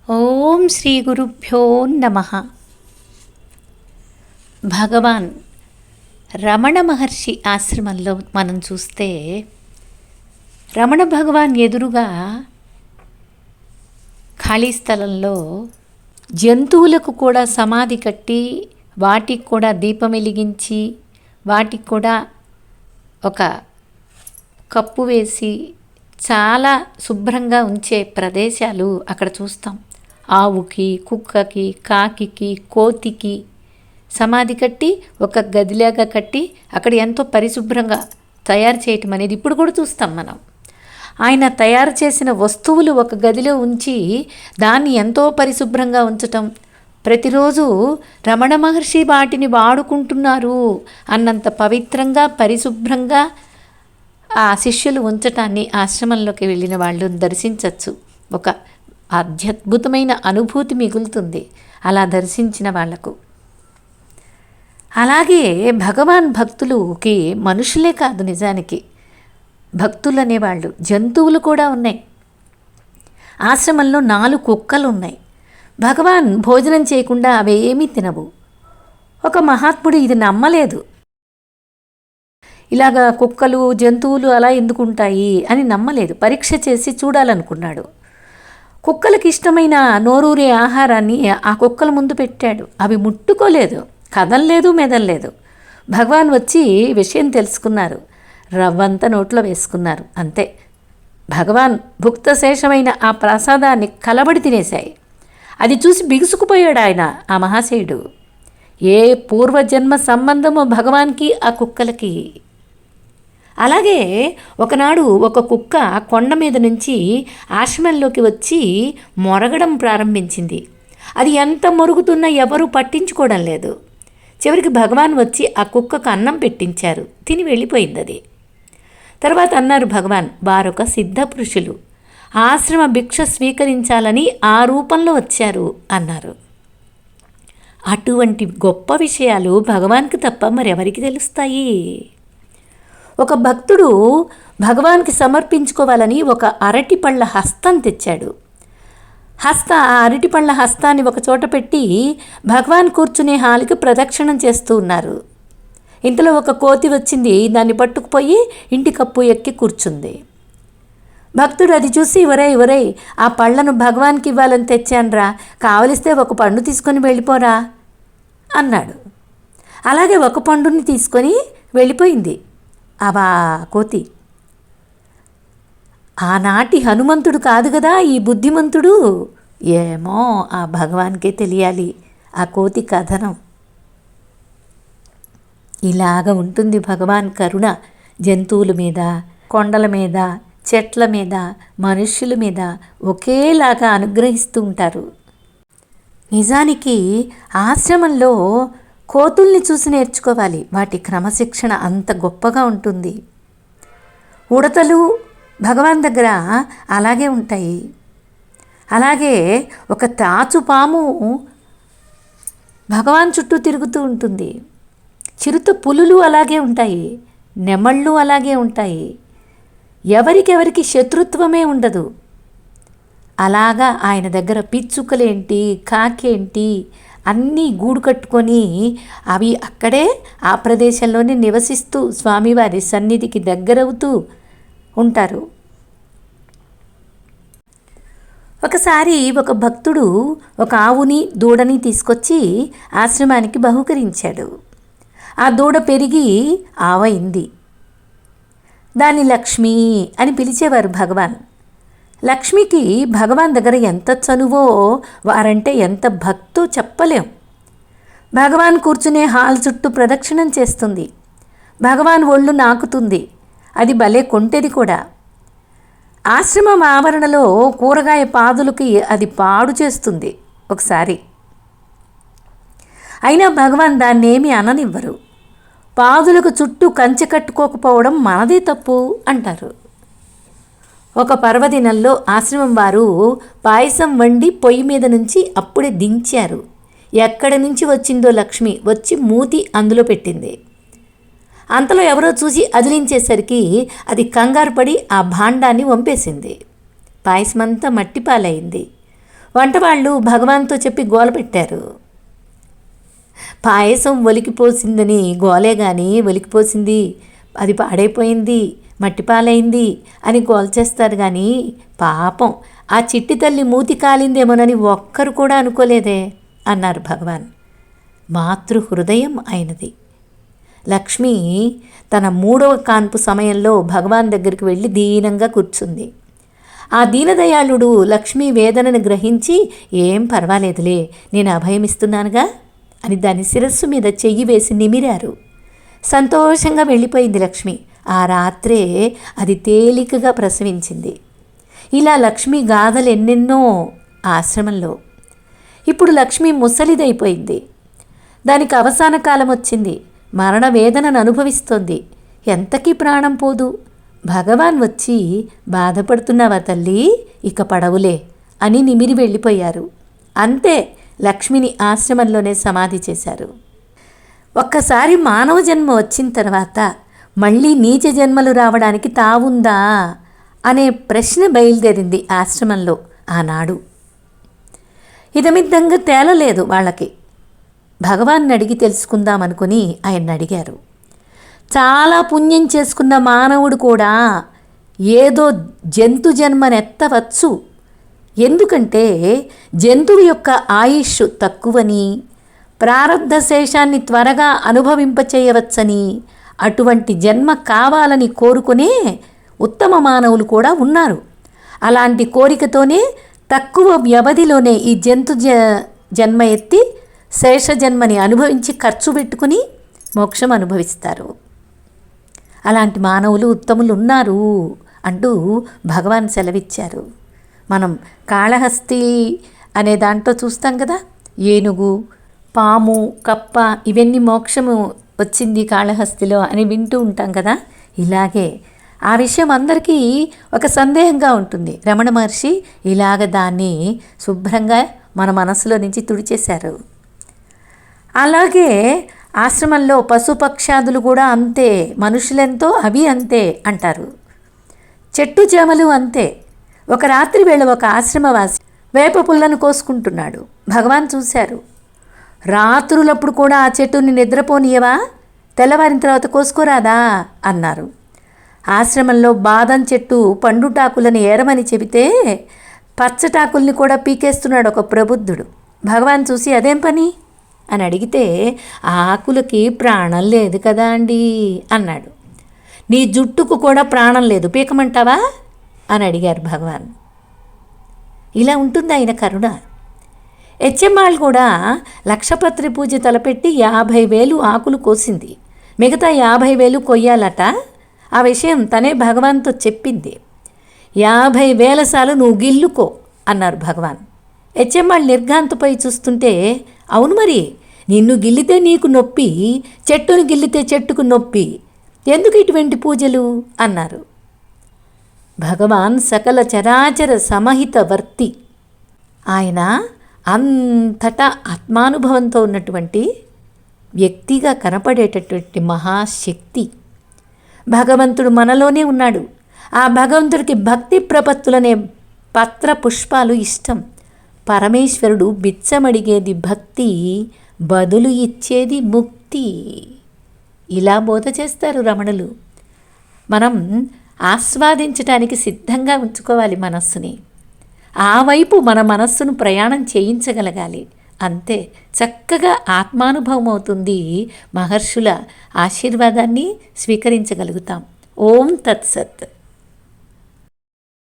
ఓం శ్రీ గురుభ్యో నమః. భగవాన్ రమణ మహర్షి ఆశ్రమంలో మనం చూస్తే రమణ భగవాన్ ఎదురుగా ఖాళీ స్థలంలో జంతువులకు కూడా సమాధి కట్టి వాటికి కూడా దీపం వెలిగించి వాటికి కూడా ఒక కప్పు వేసి చాలా శుభ్రంగా ఉంచే ప్రదేశాలు అక్కడ చూస్తాం. ఆవుకి, కుక్కకి, కాకికి, కోతికి సమాధి కట్టి ఒక గదిలాగా కట్టి అక్కడ ఎంతో పరిశుభ్రంగా తయారు చేయటం అనేది ఇప్పుడు కూడా చూస్తాం మనం. ఆయన తయారు చేసిన వస్తువులు ఒక గదిలో ఉంచి దాన్ని ఎంతో పరిశుభ్రంగా ఉంచటం, ప్రతిరోజు రమణ మహర్షి వాటిని వాడుకుంటున్నారు అన్నంత పవిత్రంగా పరిశుభ్రంగా ఆ శిష్యులు ఉంచటాన్ని ఆశ్రమంలోకి వెళ్ళిన వాళ్ళు దర్శించవచ్చు. ఒక అత్యద్భుతమైన అనుభూతి మిగులుతుంది అలా దర్శించిన వాళ్లకు. అలాగే భగవాన్ భక్తులకి మనుషులే కాదు, నిజానికి భక్తులు అనేవాళ్ళు జంతువులు కూడా ఉన్నాయి. ఆశ్రమంలో 4 కుక్కలు ఉన్నాయి. భగవాన్ భోజనం చేయకుండా అవేమీ తినవు. ఒక మహాత్ముడు ఇది నమ్మలేదు. ఇలాగా కుక్కలు జంతువులు అలా ఎందుకుంటాయి అని నమ్మలేదు. పరీక్ష చేసి చూడాలనుకున్నాడు. కుక్కలకి ఇష్టమైన నోరూరే ఆహారాన్ని ఆ కుక్కల ముందు పెట్టాడు. అవి ముట్టుకోలేదు, కదలలేదు, మెదలలేదు. భగవాన్ వచ్చి విషయం తెలుసుకున్నారు. రవ్వంతా నోట్లో వేసుకున్నారు, అంతే. భగవాన్ భుక్తశేషమైన ఆ ప్రసాదాన్ని కలబడి తినేశాయి. అది చూసి బిగుసుకుపోయాడు ఆయన, ఆ మహాశయుడు. ఏ పూర్వజన్మ సంబంధమో భగవాన్కి ఆ కుక్కలకి. అలాగే ఒకనాడు ఒక కుక్క కొండ మీద నుంచి ఆశ్రమంలోకి వచ్చి మొరగడం ప్రారంభించింది. అది ఎంత మొరుగుతున్నా ఎవరూ పట్టించుకోవడం లేదు. చివరికి భగవాన్ వచ్చి ఆ కుక్కకు అన్నం పెట్టించారు. తిని వెళ్ళిపోయింది అది. తర్వాత అన్నారు భగవాన్, వారొక సిద్ధపురుషులు, ఆశ్రమ భిక్ష స్వీకరించాలని ఆ రూపంలో వచ్చారు అన్నారు. అటువంటి గొప్ప విషయాలు భగవాన్కి తప్ప మరెవరికి తెలుస్తాయి? ఒక భక్తుడు భగవాన్కి సమర్పించుకోవాలని ఒక అరటిపళ్ళ హస్తం తెచ్చాడు. ఆ అరటిపళ్ళ హస్తాన్ని ఒక చోట పెట్టి భగవాన్ కూర్చునే హాల్కి ప్రదక్షిణం చేస్తూ ఉన్నారు. ఇంతలో ఒక కోతి వచ్చింది, దాన్ని పట్టుకుపోయి ఇంటి కప్పు ఎక్కి కూర్చుంది. భక్తుడు అది చూసి, ఒరేయ్ ఆ పళ్ళను భగవాన్కి ఇవ్వాలని తెచ్చాన్రా, కావలిస్తే ఒక పండు తీసుకొని వెళ్ళిపోరా అన్నాడు. అలాగే ఒక పండుని తీసుకొని వెళ్ళిపోయింది అవా కోతి. ఆనాటి హనుమంతుడు కాదు కదా ఈ బుద్ధిమంతుడు. ఏమో ఆ భగవాన్కే తెలియాలి ఆ కోతి కథనం. ఇలాగ ఉంటుంది భగవాన్ కరుణ. జంతువుల మీద, కొండల మీద, చెట్ల మీద, మనుష్యుల మీద ఒకేలాగా అనుగ్రహిస్తూ ఉంటారు. నిజానికి ఆశ్రమంలో కోతుల్ని చూసి నేర్చుకోవాలి. వాటి క్రమశిక్షణ అంత గొప్పగా ఉంటుంది. ఉడతలు భగవాన్ దగ్గర అలాగే ఉంటాయి. అలాగే ఒక తాచుపాము భగవాన్ చుట్టూ తిరుగుతూ ఉంటుంది. చిరుత పులులు అలాగే ఉంటాయి, నెమళ్ళు అలాగే ఉంటాయి. ఎవరికెవరికి శత్రుత్వమే ఉండదు. అలాగా ఆయన దగ్గర పిచ్చుకలేంటి, కాకేంటి అన్నీ గూడు కట్టుకొని అవి అక్కడే ఆ ప్రదేశంలోనే నివసిస్తూ స్వామివారి సన్నిధికి దగ్గరవుతూ ఉంటారు. ఒకసారి ఒక భక్తుడు ఒక ఆవుని దూడని తీసుకొచ్చి ఆశ్రమానికి బహూకరించాడు. ఆ దూడ పెరిగి ఆవైంది. దాన్ని లక్ష్మి అని పిలిచేవారు భగవాన్. లక్ష్మికి భగవాన్ దగ్గర ఎంత చనువో, వారంటే ఎంత భక్తో చెప్పలేం. భగవాన్ కూర్చునే హాల్ చుట్టూ ప్రదక్షిణం చేస్తుంది. భగవాన్ ఒళ్ళు నాకుతుంది. అది భలే కొంటెది కూడా. ఆశ్రమం ఆవరణలో కూరగాయ పాదులకి అది పాడు చేస్తుంది ఒకసారి. అయినా భగవాన్ దాన్నేమీ అననివ్వరు. పాదులకు చుట్టూ కంచె కట్టుకోకపోవడం మనదే తప్పు అంటారు. ఒక పర్వదినంలో ఆశ్రమం వారు పాయసం వండి పొయ్యి మీద నుంచి అప్పుడే దించారు. ఎక్కడి నుంచి వచ్చిందో లక్ష్మి వచ్చి మూతి అందులో పెట్టింది. అంతలో ఎవరో చూసి అదిలించేసరికి అది కంగారు పడి ఆ భాండాన్ని వంపేసింది. పాయసమంతా మట్టిపాలైంది. వంటవాళ్ళు భగవాన్తో చెప్పి గోల పెట్టారు. పాయసం ఒలికిపోసిందని గోలే కానీ ఒలికిపోసింది, అది పాడైపోయింది, మట్టిపాలైంది అని గోల చేస్తారు కానీ పాపం ఆ చిట్టి తల్లి మూతి కాలిందేమోనని ఒక్కరు కూడా అనుకోలేదే అన్నారు భగవాన్. మాతృహృదయం అయినది. లక్ష్మి తన 3వ కాన్పు సమయంలో భగవాన్ దగ్గరికి వెళ్ళి దీనంగా కూర్చుంది. ఆ దీనదయాళుడు లక్ష్మీ వేదనను గ్రహించి, ఏం పర్వాలేదులే, నేను అభయమిస్తున్నానుగా అని దాని శిరస్సు మీద చెయ్యి వేసి నిమిరారు. సంతోషంగా వెళ్ళిపోయింది లక్ష్మి. ఆ రాత్రే అది తేలికగా ప్రసవించింది. ఇలా లక్ష్మి గాథలు ఎన్నెన్నో ఆశ్రమంలో. ఇప్పుడు లక్ష్మి ముసలిదైపోయింది. దానికి అవసాన కాలం వచ్చింది. మరణ వేదనను అనుభవిస్తోంది. ఎంతకీ ప్రాణం పోదు. భగవాన్ వచ్చి, బాధపడుతున్నావా తల్లి, ఇక పడవులే అని నిమిరి వెళ్ళిపోయారు. అంతే, లక్ష్మిని ఆశ్రమంలోనే సమాధి చేశారు. ఒక్కసారి మానవ జన్మ వచ్చిన తర్వాత మళ్ళీ నీచ జన్మలు రావడానికి తావుందా అనే ప్రశ్న బయలుదేరింది ఆశ్రమంలో ఆనాడు. ఇదమిద్దంగా తేలలేదు వాళ్ళకి. భగవాన్ని అడిగి తెలుసుకుందామనుకుని ఆయన అడిగారు. చాలా పుణ్యం చేసుకున్న మానవుడు కూడా ఏదో జంతు జన్మనెత్తవచ్చు. ఎందుకంటే జంతువు యొక్క ఆయుష్ తక్కువని, ప్రారబ్ధ శేషాన్ని త్వరగా అనుభవింపచేయవచ్చని, అటువంటి జన్మ కావాలని కోరుకునే ఉత్తమ మానవులు కూడా ఉన్నారు. అలాంటి కోరికతోనే తక్కువ వ్యవధిలోనే ఈ జంతు జన్మ ఎత్తి శేష జన్మని అనుభవించి ఖర్చు పెట్టుకుని మోక్షం అనుభవిస్తారు. అలాంటి మానవులు ఉత్తములు ఉన్నారు అంటూ భగవాన్ సెలవిచ్చారు. మనం కాళహస్తి అనే దాంట్లో చూస్తాం కదా, ఏనుగు, పాము, కప్ప ఇవన్నీ మోక్షము వచ్చింది కాళహస్తిలో అని వింటూ ఉంటాం కదా. ఇలాగే ఆ విషయం అందరికీ ఒక సందేహంగా ఉంటుంది. రమణ మహర్షి ఇలాగ దాన్ని శుభ్రంగా మన మనసులో నుంచి తుడిచేశారు. అలాగే ఆశ్రమంలో పశుపక్షాదులు కూడా అంతే, మనుషులెంతో అవి అంతే అంటారు. చెట్టు చేమలు అంతే. ఒక రాత్రి వేళ ఒక ఆశ్రమవాసి వేప పుల్లను కోసుకుంటున్నాడు. భగవాన్ చూశారు. రాత్రులప్పుడు కూడా ఆ చెట్టుని నిద్రపోనియవా, తెల్లవారిన తర్వాత కోసుకోరాదా అన్నారు. ఆశ్రమంలో బాదం చెట్టు పండుటాకులను ఏరమని చెబితే పచ్చటాకుల్ని కూడా పీకేస్తున్నాడు ఒక ప్రబుద్ధుడు. భగవాన్ చూసి, అదేం పని అని అడిగితే, ఆకులకి ప్రాణం లేదు కదా అండి అన్నాడు. నీ జుట్టుకు కూడా ప్రాణం లేదు, పీకమంటావా అని అడిగారు భగవాన్. ఇలా ఉంటుంది ఆయన కరుణ. హెచ్ఎంఆల్ కూడా లక్షపత్రి పూజ తలపెట్టి 50,000 ఆకులు కోసింది. మిగతా 50,000 కొయ్యాలట. ఆ విషయం తనే భగవాన్తో చెప్పింది. 50,000 సార్లు నువ్వు గిల్లుకో అన్నారు భగవాన్. హెచ్ఎంఆల్ నిర్ఘాంతపై చూస్తుంటే, అవును మరి, నిన్ను గిల్లితే నీకు నొప్పి, చెట్టును గిల్లితే చెట్టుకు నొప్పి, ఎందుకు ఇటువంటి పూజలు అన్నారు. భగవాన్ సకల చరాచర సమహిత వర్తి. ఆయన అంతటా ఆత్మానుభవంతో ఉన్నటువంటి వ్యక్తిగా కనపడేటటువంటి మహాశక్తి. భగవంతుడు మనలోనే ఉన్నాడు. ఆ భగవంతుడికి భక్తి ప్రపత్తులనే పత్ర పుష్పాలు ఇష్టం. పరమేశ్వరుడు బిచ్చమడిగేది భక్తి, బదులు ఇచ్చేది ముక్తి. ఇలా బోధ చేస్తారు రమణులు. మనం ఆస్వాదించటానికి సిద్ధంగా ఉంచుకోవాలి మనస్సుని. ఆ వైపు మన మనస్సును ప్రయాణం చేయించగలగాలి. అంతే, చక్కగా ఆత్మానుభవం అవుతుంది. మహర్షుల ఆశీర్వాదాన్ని స్వీకరించగలుగుతాం. ఓం తత్సత్.